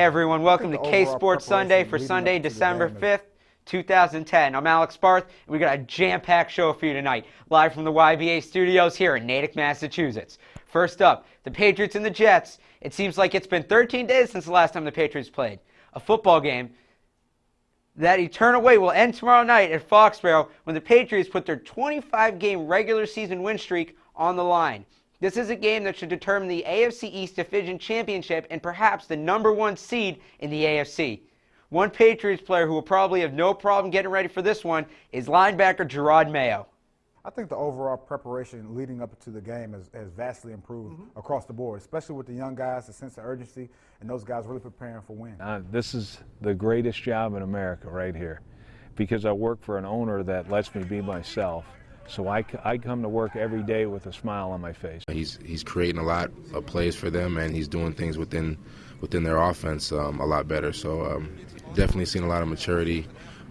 everyone, welcome to KSPORTS Sunday for Sunday, December 5th, 2010. I'm Alex Barth, and we got a jam-packed show for you tonight, live from the YBA studios here in Natick, Massachusetts. First up, the Patriots and the Jets. It seems like it's been 13 days since the last time the Patriots played. A football game that eternal wait will end tomorrow night at Foxborough when the Patriots put their 25-game regular season win streak on the line. This is a game that should determine the AFC East Division Championship and perhaps the #1 seed in the AFC. One Patriots player who will probably have no problem getting ready for this one is linebacker Gerard Mayo. I think the overall preparation leading up to the game has vastly improved across the board, especially with the young guys, the sense of urgency, and those guys really preparing for win. This is the greatest job in America right here because I work for an owner that lets me be myself. So I come to work every day with a smile on my face. He's creating a lot of plays for them, and he's doing things within their offense a lot better. So definitely seen a lot of maturity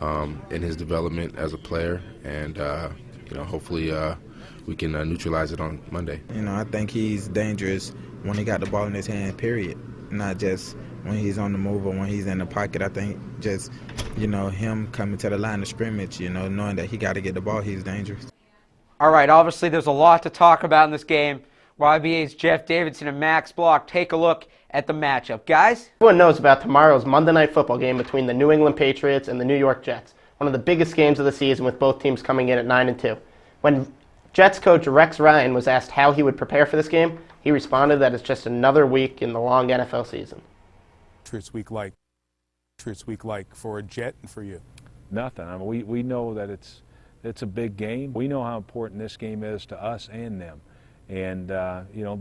in his development as a player, and hopefully we can neutralize it on Monday. I think he's dangerous when he got the ball in his hand, period. Not just when he's on the move or when he's in the pocket. I think just, him coming to the line of scrimmage, knowing that he got to get the ball, he's dangerous. All right, obviously there's a lot to talk about in this game. YBA's Jeff Davidson and Max Block take a look at the matchup. Guys? Everyone knows about tomorrow's Monday Night Football game between the New England Patriots and the New York Jets, one of the biggest games of the season with both teams coming in at 9-2. When Jets coach Rex Ryan was asked how he would prepare for this game, he responded that it's just another week in the long NFL season. Patriots week like for a Jet and for you? Nothing. I mean, we know that it's a big game. We know how important this game is to us and them. And,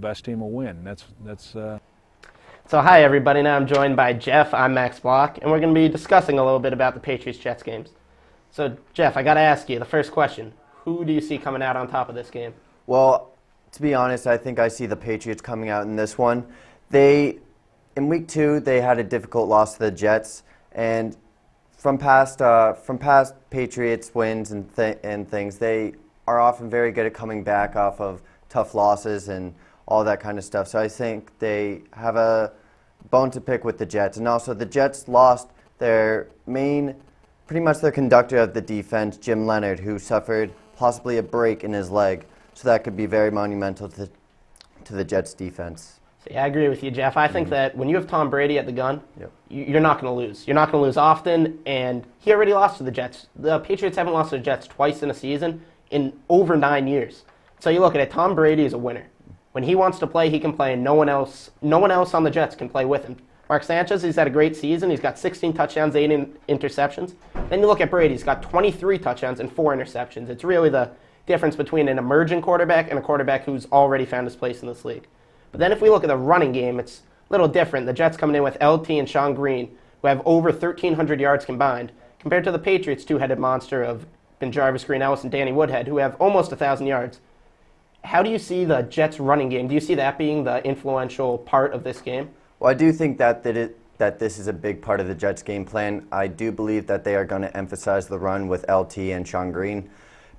best team will win. So hi, everybody. Now I'm joined by Jeff. I'm Max Block, and we're going to be discussing a little bit about the Patriots-Jets games. So, Jeff, I got to ask you the first question. Who do you see coming out on top of this game? Well, to be honest, I think I see the Patriots coming out in this one. In week 2, they had a difficult loss to the Jets, and from past Patriots wins and things, they are often very good at coming back off of tough losses and all that kind of stuff. So I think they have a bone to pick with the Jets. And also the Jets lost pretty much their conductor of the defense, Jim Leonard, who suffered possibly a break in his leg. So that could be very monumental to the Jets defense. See, I agree with you, Jeff. I think that when you have Tom Brady at the gun, you're not going to lose. You're not going to lose often, and he already lost to the Jets. The Patriots haven't lost to the Jets twice in a season in over 9 years. So you look at it, Tom Brady is a winner. When he wants to play, he can play, and no one else on the Jets can play with him. Mark Sanchez, he's had a great season. He's got 16 touchdowns, 8 interceptions. Then you look at Brady, he's got 23 touchdowns and 4 interceptions. It's really the difference between an emerging quarterback and a quarterback who's already found his place in this league. But then if we look at the running game, it's a little different. The Jets coming in with LT and Sean Green, who have over 1,300 yards combined, compared to the Patriots' two-headed monster of Jarvis Green Ellis and Danny Woodhead, who have almost 1,000 yards. How do you see the Jets' running game? Do you see that being the influential part of this game? Well, I do think that this is a big part of the Jets' game plan. I do believe that they are going to emphasize the run with LT and Sean Green.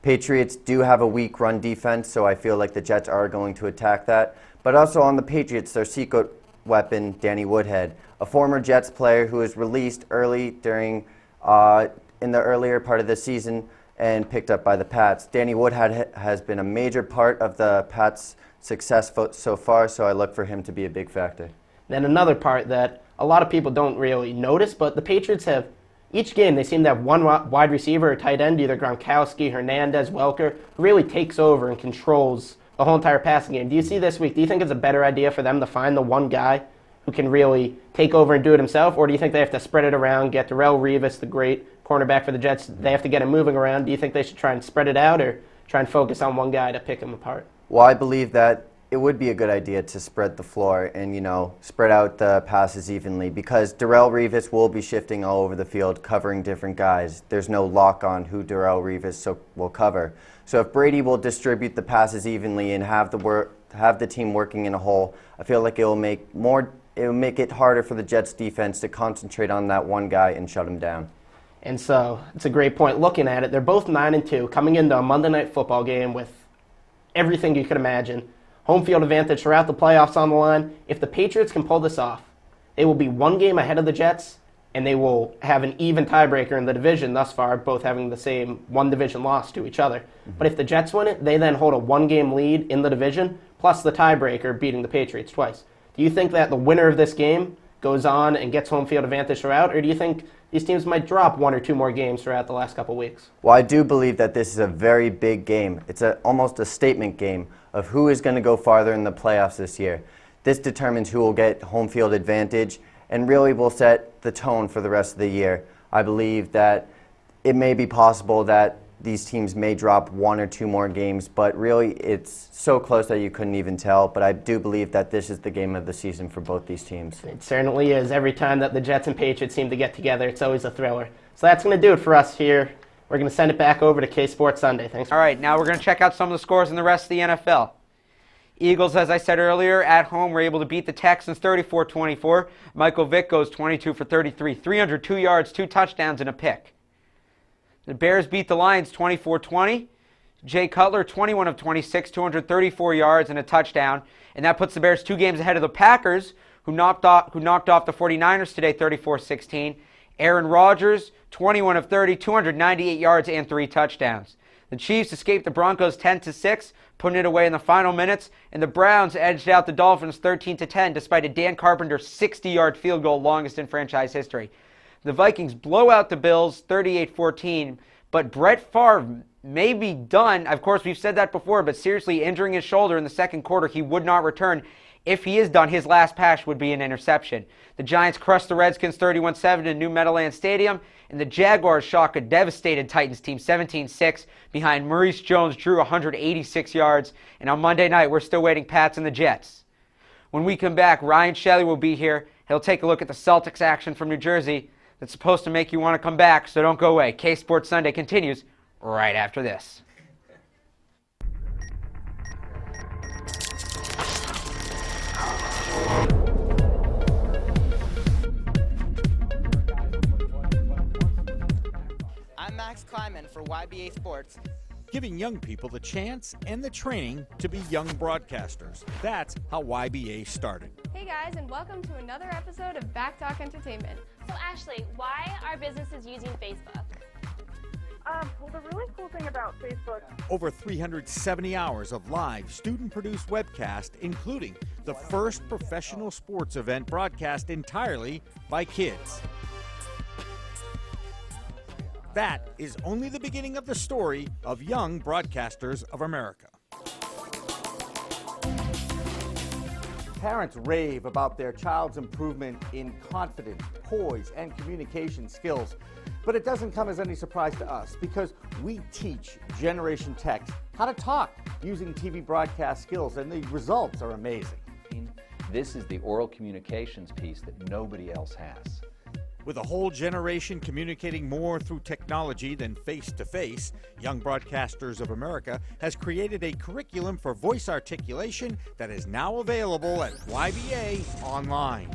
Patriots do have a weak run defense, so I feel like the Jets are going to attack that. But also on the Patriots, their secret weapon, Danny Woodhead, a former Jets player who was released early in the earlier part of the season and picked up by the Pats. Danny Woodhead has been a major part of the Pats' success so far, so I look for him to be a big factor. Then another part that a lot of people don't really notice, but the Patriots have, each game they seem to have one wide receiver or tight end, either Gronkowski, Hernandez, Welker, who really takes over and controls the whole entire passing game. Do you see this week, do you think it's a better idea for them to find the one guy who can really take over and do it himself, or do you think they have to spread it around, get Darrelle Revis, the great cornerback for the Jets, they have to get him moving around? Do you think they should try and spread it out or try and focus on one guy to pick him apart? Well, I believe that it would be a good idea to spread the floor and, spread out the passes evenly because Darrelle Revis will be shifting all over the field, covering different guys. There's no lock on who Darrelle Revis will cover. So if Brady will distribute the passes evenly and have the team working in a whole, I feel like it will make it harder for the Jets defense to concentrate on that one guy and shut him down. And so it's a great point. Looking at it, they're both 9-2, coming into a Monday Night Football game with everything you could imagine. Home field advantage throughout the playoffs on the line. If the Patriots can pull this off, They will be 1 game ahead of the Jets, and they will have an even tiebreaker in the division thus far, both having the same 1 division loss to each other. But if the Jets win it, they then hold a 1-game lead in the division, plus the tiebreaker beating the Patriots twice. Do you think that the winner of this game goes on and gets home field advantage throughout, or do you think these teams might drop 1 or 2 more games throughout the last couple weeks? Well, I do believe that this is a very big game. It's almost a statement game of who is going to go farther in the playoffs this year. This determines who will get home field advantage and really will set the tone for the rest of the year. I believe that it may be possible that these teams may drop 1 or 2 more games, but really it's so close that you couldn't even tell. But I do believe that this is the game of the season for both these teams. It certainly is. Every time that the Jets and Patriots seem to get together, it's always a thriller. So that's going to do it for us here. We're going to send it back over to KSPORTS Sunday. Thanks. All right, now we're going to check out some of the scores in the rest of the NFL. Eagles, as I said earlier, at home were able to beat the Texans 34-24. Michael Vick goes 22 for 33, 302 yards, 2 touchdowns, and a pick. The Bears beat the Lions 24-20. Jay Cutler, 21 of 26, 234 yards, and a touchdown. And that puts the Bears 2 games ahead of the Packers, who knocked off the 49ers today 34-16. Aaron Rodgers, 21 of 30, 298 yards, and 3 touchdowns. The Chiefs escaped the Broncos 10-6, putting it away in the final minutes, and the Browns edged out the Dolphins 13-10 despite a Dan Carpenter 60-yard field goal, longest in franchise history. The Vikings blow out the Bills 38-14, but Brett Favre may be done. Of course, we've said that before, but seriously injuring his shoulder in the second quarter, he would not return. If he is done, his last pass would be an interception. The Giants crushed the Redskins 31-7 in New Meadowlands Stadium, and the Jaguars shock a devastated Titans team 17-6 behind Maurice Jones-Drew 186 yards. And on Monday night, we're still waiting Pats and the Jets. When we come back, Ryan Shelley will be here. He'll take a look at the Celtics action from New Jersey that's supposed to make you want to come back, so don't go away. K-Sports Sunday continues right after this. I'm Max Kleiman for YBA Sports. Giving young people the chance and the training to be young broadcasters. That's how YBA started. Hey guys, and welcome to another episode of Backtalk Entertainment. So Ashley, why are businesses using Facebook? Well, the really cool thing about Facebook... Over 370 hours of live student-produced webcast, including the first professional sports event broadcast entirely by kids. That is only the beginning of the story of Young Broadcasters of America. Parents rave about their child's improvement in confidence, poise, and communication skills. But it doesn't come as any surprise to us because we teach Generation Techs how to talk using TV broadcast skills, and the results are amazing. This is the oral communications piece that nobody else has. With a whole generation communicating more through technology than face-to-face, Young Broadcasters of America has created a curriculum for voice articulation that is now available at YBA Online.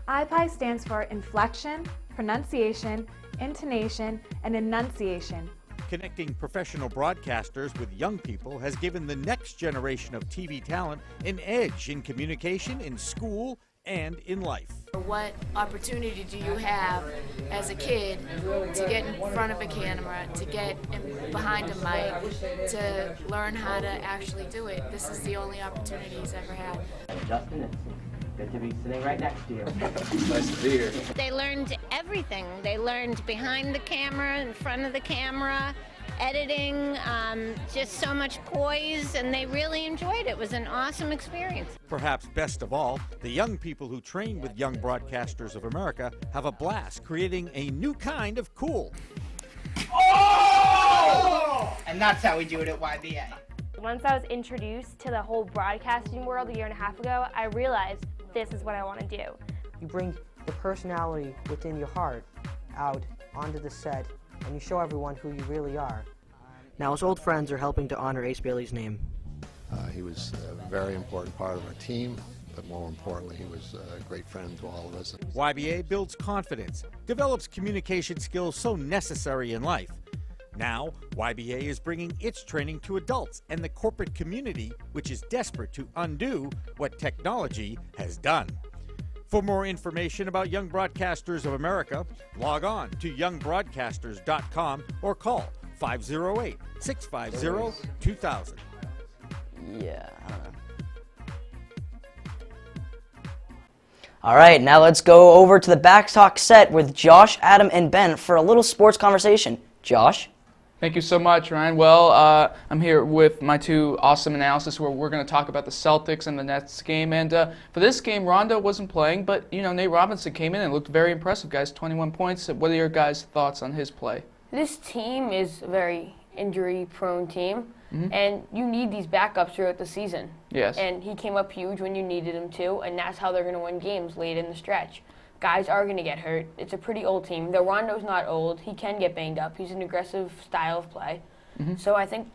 IPI stands for inflection, pronunciation, intonation, and enunciation. Connecting professional broadcasters with young people has given the next generation of TV talent an edge in communication, in school, and in life. What opportunity do you have as a kid to get in front of a camera, to get behind a mic, to learn how to actually do it? This is the only opportunity he's ever had. Justin, it's good to be sitting right next to you. Nice to be here. They learned everything. They learned behind the camera, in front of the camera, editing, just so much poise, and they really enjoyed it. It was an awesome experience. Perhaps best of all, the young people who train with Young Broadcasters of America have a blast creating a new kind of cool. Oh! And that's how we do it at YBA. Once I was introduced to the whole broadcasting world a year and a half ago, I realized this is what I want to do. You bring the personality within your heart out onto the set, and you show everyone who you really are. Now his old friends are helping to honor Ace Bailey's name. He was a very important part of our team, but more importantly, he was a great friend to all of us. YBA builds confidence, develops communication skills so necessary in life. Now, YBA is bringing its training to adults and the corporate community, which is desperate to undo what technology has done. For more information about Young Broadcasters of America, log on to youngbroadcasters.com or call 508-650-2000. Yeah, I don't know. All right, now let's go over to the Backtalk set with Josh, Adam, and Ben for a little sports conversation. Josh? Thank you so much, Ryan. Well, I'm here with my two awesome analysts where we're going to talk about the Celtics and the Nets game. And for this game, Rondo wasn't playing, but, Nate Robinson came in and looked very impressive, guys. 21 points. What are your guys' thoughts on his play? This team is a very injury-prone team, and you need these backups throughout the season. Yes. And he came up huge when you needed him to, and that's how they're going to win games late in the stretch. Guys are going to get hurt. It's a pretty old team. Though Rondo's not old, he can get banged up. He's an aggressive style of play. So I think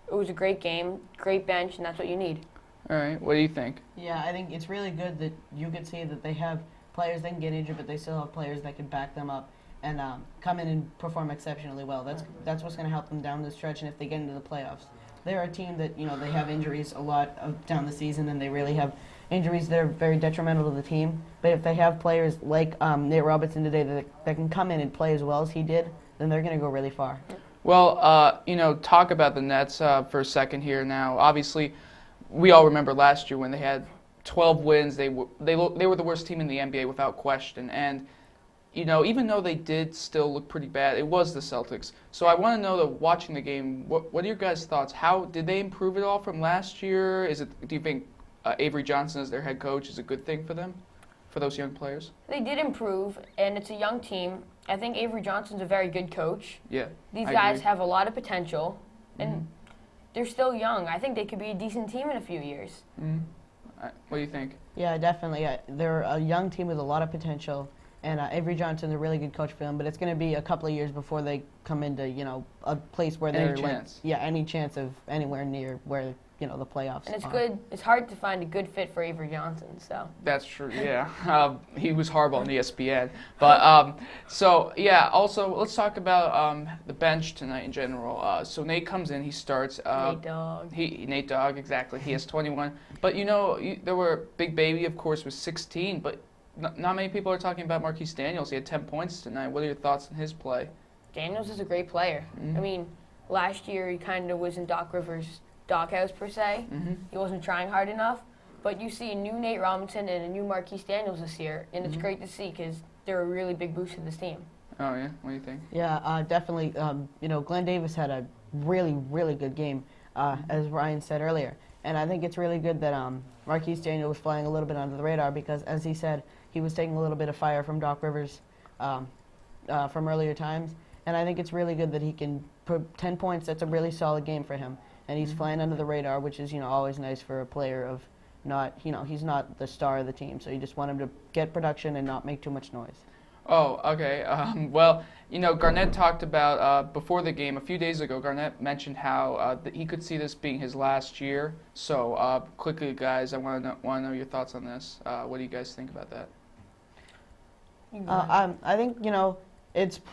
it was a great game, great bench, and that's what you need. All right. What do you think? Yeah, I think it's really good that you could see that they have players that can get injured, but they still have players that can back them up and come in and perform exceptionally well. That's what's going to help them down the stretch and if they get into the playoffs. They're a team that, they have injuries a lot down the season, and they really have injuries that are very detrimental to the team. But if they have players like Nate Robinson today that can come in and play as well as he did, then they're going to go really far. Well, talk about the Nets for a second here now. Obviously, we all remember last year when they had 12 wins. They were the worst team in the NBA without question. And even though they did still look pretty bad, it was the Celtics. So I want to know, watching the game, what are your guys' thoughts? How did they improve at all from last year? Do you think Avery Johnson as their head coach is a good thing for them, for those young players? They did improve, and it's a young team. I think Avery Johnson's a very good coach. Yeah. These guys have a lot of potential, and they're still young. I think they could be a decent team in a few years. What do you think? Yeah, definitely. They're a young team with a lot of potential. And Avery Johnson's a really good coach for them, but it's going to be a couple of years before they come into, a place where they're any chance of anywhere near where, the playoffs. And it's good. It's hard to find a good fit for Avery Johnson. So that's true. Yeah, he was horrible on ESPN. But Also, let's talk about the bench tonight in general. So Nate comes in. He starts. Nate Dogg. Nate Dogg, exactly. He has 21. But there were Big Baby, of course, was 16. But not many people are talking about Marquise Daniels. He had 10 points tonight. What are your thoughts on his play? Daniels is a great player. I mean, last year he kind of was in Doc Rivers' doghouse per se. He wasn't trying hard enough. But you see a new Nate Robinson and a new Marquise Daniels this year, and it's great to see because they're a really big boost to this team. Oh, yeah? What do you think? Yeah, definitely. Glenn Davis had a really, really good game, as Ryan said earlier. And I think it's really good that Marquise Daniels was flying a little bit under the radar because, as he said, he was taking a little bit of fire from Doc Rivers from earlier times. And I think it's really good that he can put 10 points. That's a really solid game for him. And he's flying under the radar, which is, always nice for a player of not, he's not the star of the team. So you just want him to get production and not make too much noise. Oh, okay. Garnett talked about, before the game, a few days ago, Garnett mentioned how he could see this being his last year. So, quickly, guys, I want to know your thoughts on this. What do you guys think about that? I think,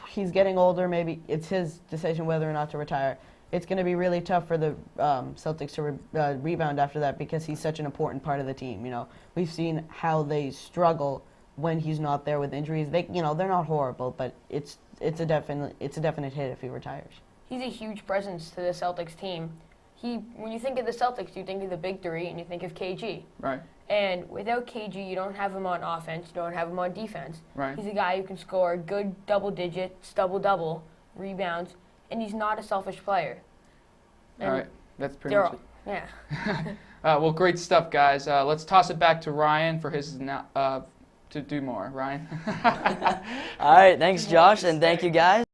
he's getting older. Maybe it's his decision whether or not to retire. It's going to be really tough for the Celtics to rebound after that because he's such an important part of the team. We've seen how they struggle when he's not there with injuries. They're not horrible, but it's a definite hit if he retires. He's a huge presence to the Celtics team. When you think of the Celtics, you think of the big three and you think of KG. Right. And without KG, you don't have him on offense, you don't have him on defense. Right. He's a guy who can score good double digits, double-double, rebounds, and he's not a selfish player. All right. That's pretty much it. Yeah. Well, great stuff, guys. Let's toss it back to Ryan for his to do more. Ryan? All right. Thanks, Josh, and thank you, guys.